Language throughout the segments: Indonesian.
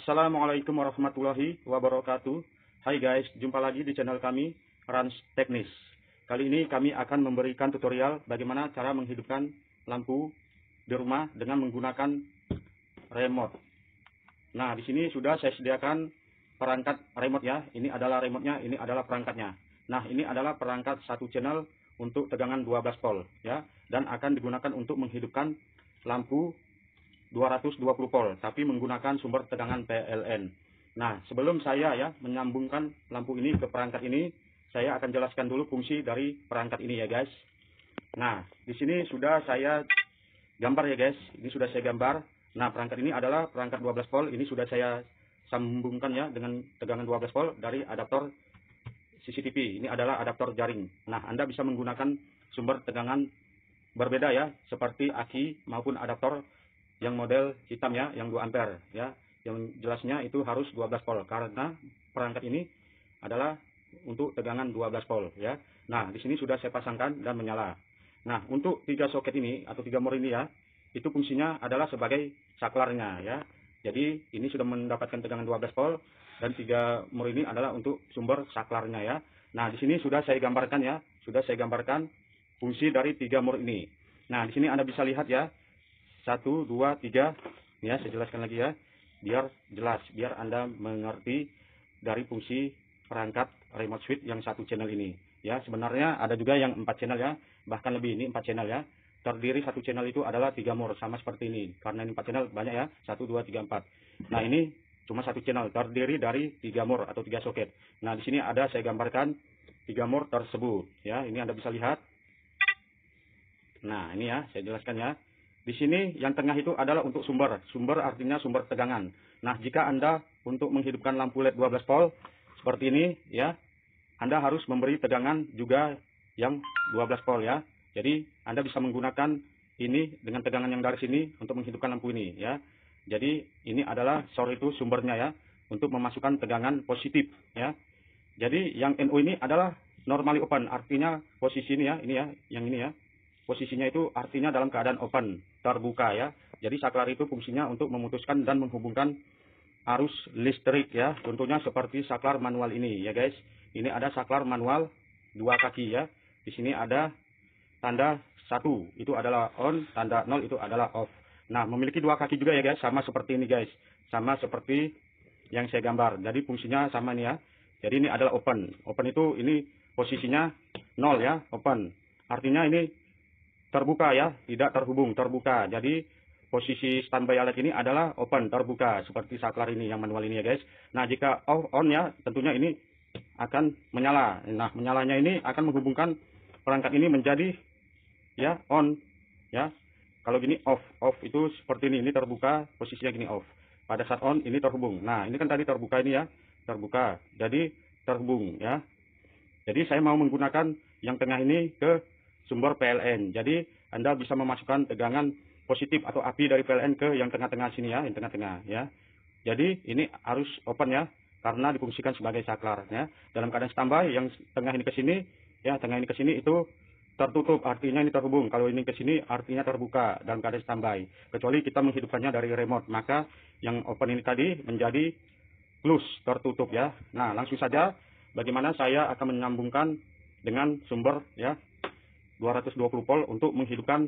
Assalamualaikum warahmatullahi wabarakatuh. Hai guys, jumpa lagi di channel kami, Rans Teknis. Kali ini kami akan memberikan tutorial bagaimana cara menghidupkan lampu di rumah dengan menggunakan remote. Nah, di sini sudah saya sediakan perangkat remote ya. Ini adalah remote-nya, ini adalah perangkatnya. Nah, ini adalah perangkat satu channel untuk tegangan 12 volt ya, dan akan digunakan untuk menghidupkan lampu 220 volt, tapi menggunakan sumber tegangan PLN. Nah, sebelum saya ya menyambungkan lampu ini ke perangkat ini, saya akan jelaskan dulu fungsi dari perangkat ini ya guys. Nah, di sini sudah saya gambar ya guys. Ini sudah saya gambar. Nah, perangkat ini adalah perangkat 12 volt. Ini sudah saya sambungkan ya dengan tegangan 12 volt dari adaptor CCTV. Ini adalah adaptor jaring. Nah, Anda bisa menggunakan sumber tegangan berbeda ya, seperti aki maupun adaptor yang model hitam ya, yang 2 ampere ya. Yang jelasnya itu harus 12 volt karena perangkat ini adalah untuk tegangan 12 volt ya. Nah, di sini sudah saya pasangkan dan menyala. Nah, untuk 3 soket ini atau 3 mur ini ya, itu fungsinya adalah sebagai saklarnya ya. Jadi, ini sudah mendapatkan tegangan 12 volt dan 3 mur ini adalah untuk sumber saklarnya ya. Nah, di sini sudah saya gambarkan ya, sudah saya gambarkan fungsi dari 3 mur ini. Nah, di sini Anda bisa lihat ya, 1, 2, 3 ya, saya jelaskan lagi ya biar jelas, biar Anda mengerti dari fungsi perangkat remote switch yang satu channel ini ya. Sebenarnya ada juga yang 4 channel ya, bahkan lebih, ini 4 channel ya. Terdiri satu channel itu adalah 3 mur sama seperti ini, karena ini 4 channel banyak ya, 1, 2, 3, 4. Nah, ini cuma satu channel terdiri dari 3 mur atau 3 soket. Nah, di sini ada saya gambarkan 3 mur tersebut ya, ini Anda bisa lihat. Nah, ini ya saya jelaskan ya. Di sini yang tengah itu adalah untuk sumber. Sumber artinya sumber tegangan. Nah, jika Anda untuk menghidupkan lampu LED 12 volt seperti ini ya, Anda harus memberi tegangan juga yang 12 volt ya. Jadi, Anda bisa menggunakan ini dengan tegangan yang dari sini untuk menghidupkan lampu ini ya. Jadi, ini adalah source itu sumbernya ya, untuk memasukkan tegangan positif ya. Jadi, yang NO ini adalah normally open, artinya posisi ini ya, yang ini ya. Posisinya itu artinya dalam keadaan open, terbuka ya. Jadi saklar itu fungsinya untuk memutuskan dan menghubungkan arus listrik ya. Contohnya seperti saklar manual ini ya guys. Ini ada saklar manual 2 kaki ya. Di sini ada tanda 1 itu adalah on, tanda 0 itu adalah off. Nah, memiliki 2 kaki juga ya guys, sama seperti ini guys. Sama seperti yang saya gambar. Jadi fungsinya sama nih ya. Jadi ini adalah open. Open itu ini posisinya 0 ya, open. Artinya ini terbuka ya, tidak terhubung, terbuka. Jadi posisi standby alat ini adalah open, terbuka, seperti saklar ini yang manual ini ya guys. Nah, jika off on ya, tentunya ini akan menyala. Nah, menyalanya ini akan menghubungkan perangkat ini menjadi ya on ya. Kalau gini off, off itu seperti ini terbuka, posisinya gini off. Pada saat on ini terhubung. Nah, ini kan tadi terbuka ini ya, terbuka. Jadi terhubung ya. Jadi saya mau menggunakan yang tengah ini ke sumber PLN. Jadi Anda bisa memasukkan tegangan positif atau api dari PLN ke yang tengah-tengah sini ya, yang tengah-tengah ya. Jadi ini harus open ya, karena difungsikan sebagai saklar ya. Dalam keadaan standby yang tengah ini ke sini ya, tengah ini ke sini itu tertutup, artinya ini terhubung. Kalau ini ke sini artinya terbuka dalam keadaan standby. Kecuali kita menghidupkannya dari remote, maka yang open ini tadi menjadi close, tertutup ya. Nah, langsung saja bagaimana saya akan menyambungkan dengan sumber ya 220 volt untuk menghidupkan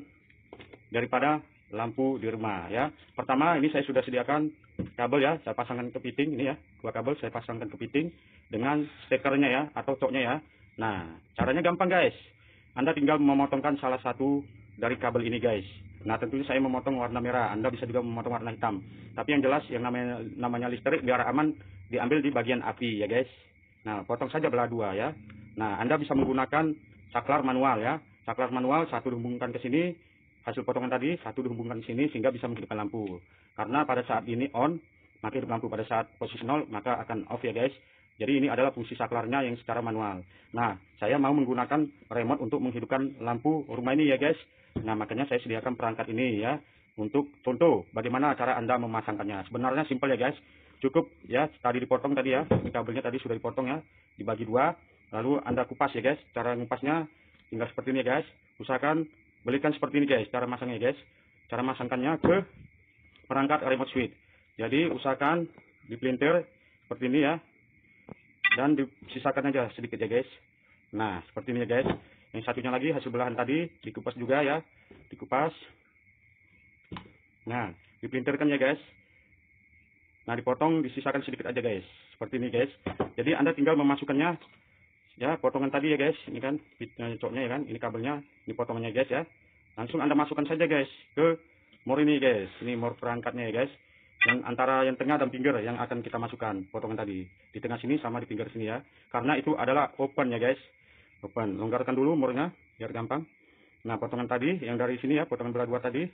daripada lampu di rumah ya. Pertama, ini saya sudah sediakan kabel ya, saya pasangkan ke piting ini ya. 2 kabel saya pasangkan ke piting dengan stekernya ya atau coknya ya. Nah, caranya gampang guys. Anda tinggal memotongkan salah satu dari kabel ini guys. Nah, tentunya saya memotong warna merah. Anda bisa juga memotong warna hitam. Tapi yang jelas yang namanya listrik biar aman diambil di bagian api ya guys. Nah, potong saja belah 2 ya. Nah, Anda bisa menggunakan saklar manual ya. Saklar manual 1 dihubungkan ke sini, hasil potongan tadi 1 dihubungkan ke sini sehingga bisa menghidupkan lampu. Karena pada saat ini on, maka hidup lampu. Pada saat posisi 0 maka akan off ya guys. Jadi ini adalah fungsi saklarnya yang secara manual. Nah, saya mau menggunakan remote untuk menghidupkan lampu rumah ini ya guys. Nah, makanya saya sediakan perangkat ini ya. Untuk contoh bagaimana cara Anda memasangkannya. Sebenarnya simpel ya guys. Cukup ya, tadi dipotong tadi ya. Kabelnya tadi sudah dipotong ya, dibagi 2. Lalu Anda kupas ya guys. Cara ngupasnya tinggal seperti ini guys. Usahakan belikan seperti ini guys, cara masangnya guys. Cara masangkannya ke perangkat remote switch. Jadi usahakan dipelintir seperti ini ya, dan disisakan aja sedikit ya guys. Nah seperti ini ya guys. Yang satunya lagi hasil belahan tadi dikupas juga ya, dikupas. Nah dipelintirkan ya guys. Nah dipotong, disisakan sedikit aja guys, seperti ini guys. Jadi Anda tinggal memasukkannya ya, potongan tadi ya guys. Ini kan coknya ya kan, ini kabelnya, ini potongannya guys ya. Langsung Anda masukkan saja guys ke mor ini guys. Ini mor perangkatnya ya guys, yang antara yang tengah dan pinggir yang akan kita masukkan potongan tadi, di tengah sini sama di pinggir sini ya, karena itu adalah open ya guys. Open, longgarkan dulu mornya biar gampang. Nah potongan tadi yang dari sini ya, potongan belah 2 tadi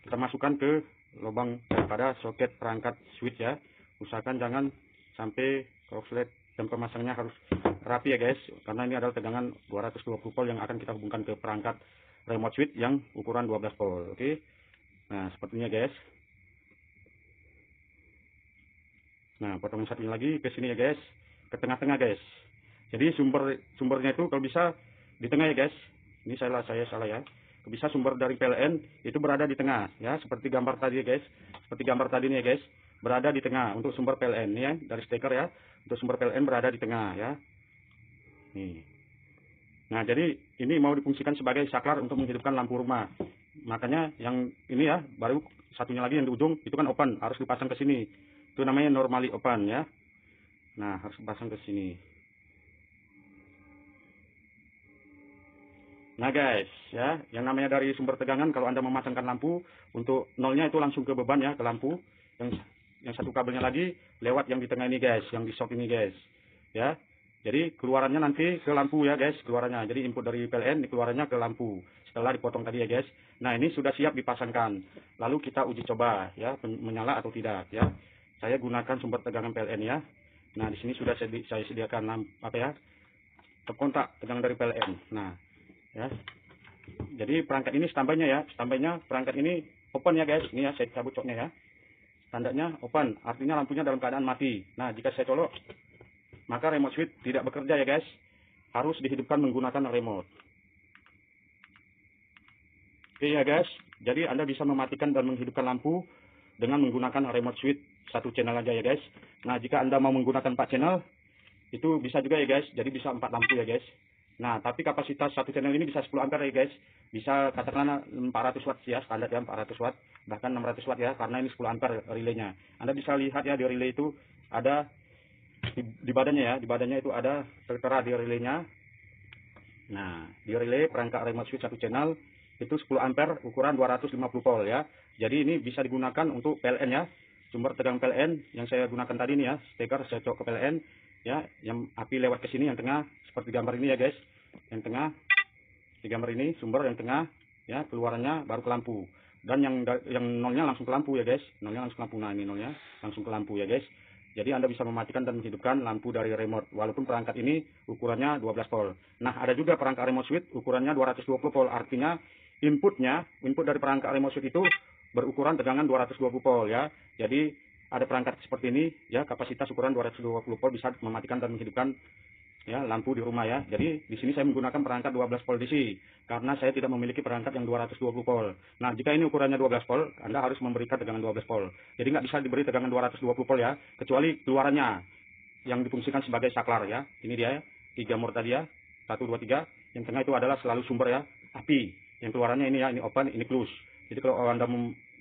kita masukkan ke lubang daripada soket perangkat switch ya. Usahakan jangan sampai korslet, dan pemasangannya harus rapi ya guys, karena ini adalah tegangan 220 volt yang akan kita hubungkan ke perangkat remote switch yang ukuran 12 volt. Oke. Nah sepertinya guys. Nah potongan satunya lagi ke sini ya guys, ke tengah-tengah guys. Jadi sumbernya itu kalau bisa di tengah ya guys. Ini saya salah ya. Bisa sumber dari PLN itu berada di tengah ya, seperti gambar tadi ya guys. Seperti gambar tadi nih ya guys, berada di tengah untuk sumber PLN ya, dari steker ya. Untuk sumber PLN berada di tengah ya. Nih. Nah, jadi ini mau difungsikan sebagai saklar untuk menghidupkan lampu rumah. Makanya yang ini ya, baru satunya lagi yang di ujung itu kan open, harus dipasang ke sini. Itu namanya normally open ya. Nah, harus dipasang ke sini. Nah guys, ya, yang namanya dari sumber tegangan kalau Anda memasangkan lampu, untuk nolnya itu langsung ke beban ya, ke lampu. Yang satu kabelnya lagi lewat yang di tengah ini guys, yang di shock ini guys. Ya. Jadi keluarannya nanti ke lampu ya guys, keluarannya. Jadi input dari PLN keluarannya ke lampu. Setelah dipotong tadi ya guys. Nah, ini sudah siap dipasangkan. Lalu kita uji coba ya, menyala atau tidak ya. Saya gunakan sumber tegangan PLN ya. Nah, di sini sudah saya sediakan apa ya? Kontak tegangan dari PLN. Nah, ya, jadi perangkat ini standby-nya ya, standby-nya perangkat ini open ya guys. Ini ya, saya cabut coknya ya, tandanya open, artinya lampunya dalam keadaan mati. Nah jika saya colok, maka remote switch tidak bekerja ya guys, harus dihidupkan menggunakan remote. Oke ya guys, jadi Anda bisa mematikan dan menghidupkan lampu dengan menggunakan remote switch satu channel aja ya guys. Nah jika Anda mau menggunakan 4 channel, itu bisa juga ya guys, jadi bisa 4 lampu ya guys. Nah, tapi kapasitas satu channel ini bisa 10 ampere ya guys. Bisa katakanlah 400 watt ya, standar ya 400 watt, bahkan 600 watt ya, karena ini 10 ampere relaynya. Anda bisa lihat ya di relay itu ada di badannya ya, di badannya itu ada tertera di relaynya. Nah, di relay perangkat remote switch satu channel itu 10 ampere ukuran 250 volt ya. Jadi ini bisa digunakan untuk PLN ya. Sumber tegangan PLN yang saya gunakan tadi nih ya, steker saya cocok ke PLN ya, yang api lewat ke sini yang tengah seperti gambar ini ya guys. Yang tengah di gambar ini sumber yang tengah ya, keluarannya baru ke lampu. Dan yang nolnya langsung ke lampu ya guys. Nolnya langsung ke lampu. Nah, ini nolnya langsung ke lampu ya guys. Jadi Anda bisa mematikan dan menghidupkan lampu dari remote walaupun perangkat ini ukurannya 12 volt. Nah, ada juga perangkat remote switch ukurannya 220 volt. Artinya input dari perangkat remote switch itu berukuran tegangan 220 volt ya. Jadi ada perangkat seperti ini ya, kapasitas ukuran 220 volt bisa mematikan dan menghidupkan ya lampu di rumah ya. Jadi di sini saya menggunakan perangkat 12 volt DC karena saya tidak memiliki perangkat yang 220 volt. Nah, jika ini ukurannya 12 volt, Anda harus memberikan tegangan 12 volt. Jadi nggak bisa diberi tegangan 220 volt ya, kecuali keluarannya yang difungsikan sebagai saklar ya. Ini dia ya, 3 mor tadi ya, 1 2 3. Yang tengah itu adalah selalu sumber ya, api. Yang keluarannya ini ya, ini open, ini close. Jadi kalau Anda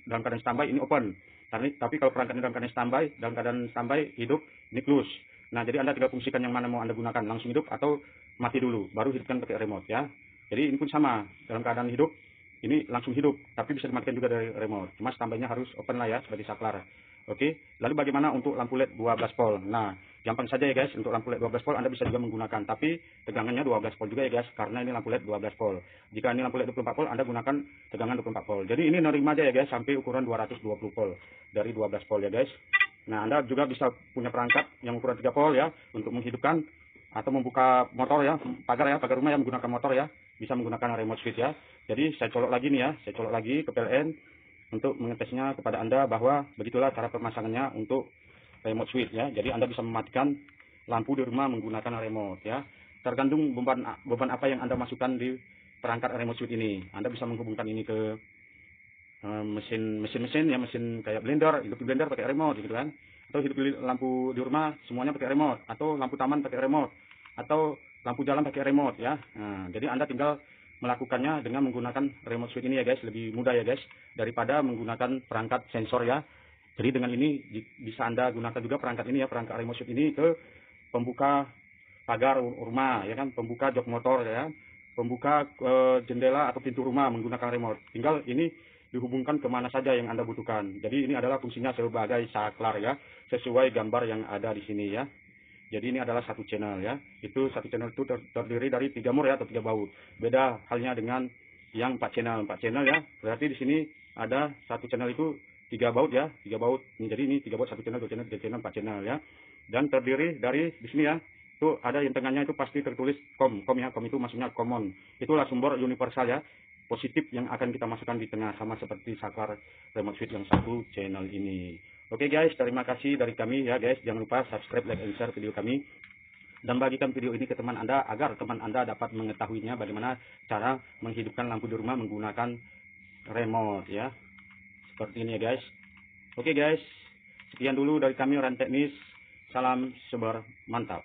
dalam keadaan standby ini open. Tapi kalau perangkat dalam keadaan standby hidup, ini close. Nah, jadi Anda tinggal fungsikan yang mana mau Anda gunakan, langsung hidup atau mati dulu, baru hidupkan pakai remote ya. Jadi ini pun sama, dalam keadaan hidup, ini langsung hidup, tapi bisa dimatikan juga dari remote. Cuma standby-nya harus open lah ya, seperti saklar. Oke, lalu bagaimana untuk lampu LED 12 volt? Nah, gampang saja ya guys, untuk lampu LED 12 volt Anda bisa juga menggunakan, tapi tegangannya 12 volt juga ya guys, karena ini lampu LED 12 volt. Jika ini lampu LED 24 volt, Anda gunakan tegangan 24 volt. Jadi ini nerima aja ya guys, sampai ukuran 220 volt, dari 12 volt ya guys. Nah, Anda juga bisa punya perangkat yang ukuran 3 volt ya, untuk menghidupkan atau membuka motor ya, pagar rumah yang menggunakan motor ya, bisa menggunakan remote switch ya. Jadi saya colok lagi nih ya, saya colok lagi ke PLN untuk mengetesnya kepada Anda bahwa begitulah cara pemasangannya untuk remote switch ya. Jadi Anda bisa mematikan lampu di rumah menggunakan remote ya. Tergantung beban apa yang Anda masukkan di perangkat remote switch ini. Anda bisa menghubungkan ini ke mesin ya, mesin kayak blender, hidup blender pakai remote gitu kan. atau hidup lampu di rumah semuanya pakai remote, atau lampu taman pakai remote, atau lampu jalan pakai remote ya. Nah, jadi Anda tinggal melakukannya dengan menggunakan remote switch ini ya guys, lebih mudah ya guys daripada menggunakan perangkat sensor ya. Jadi dengan ini bisa Anda gunakan juga perangkat ini ya, perangkat remote switch ini ke pembuka pagar rumah ya kan, pembuka jok motor ya, pembuka jendela atau pintu rumah menggunakan remote. Tinggal ini dihubungkan kemana saja yang Anda butuhkan. Jadi ini adalah fungsinya sebagai saklar ya, sesuai gambar yang ada di sini ya. Jadi ini adalah satu channel ya. Itu satu channel itu terdiri dari 3 mur ya, atau 3 baut. Beda halnya dengan yang 4 channel. 4 channel ya. Berarti di sini ada satu channel itu 3 baut ya, 3 baut. Jadi ini 3 baut, 1 channel, 2 channel, 3 channel, 4 channel ya. Dan terdiri dari di sini ya. Itu ada yang tengahnya itu pasti tertulis kom ya. Kom itu maksudnya common. Itulah sumber universal ya. Positif yang akan kita masukkan di tengah, sama seperti saklar remote switch yang satu channel ini. Oke guys, terima kasih dari kami ya guys. Jangan lupa subscribe, like, and share video kami. Dan bagikan video ini ke teman Anda agar teman Anda dapat mengetahuinya bagaimana cara menghidupkan lampu di rumah menggunakan remote ya. Seperti ini ya guys. Oke guys, sekian dulu dari kami Ran Teknis. Salam sebar mantap.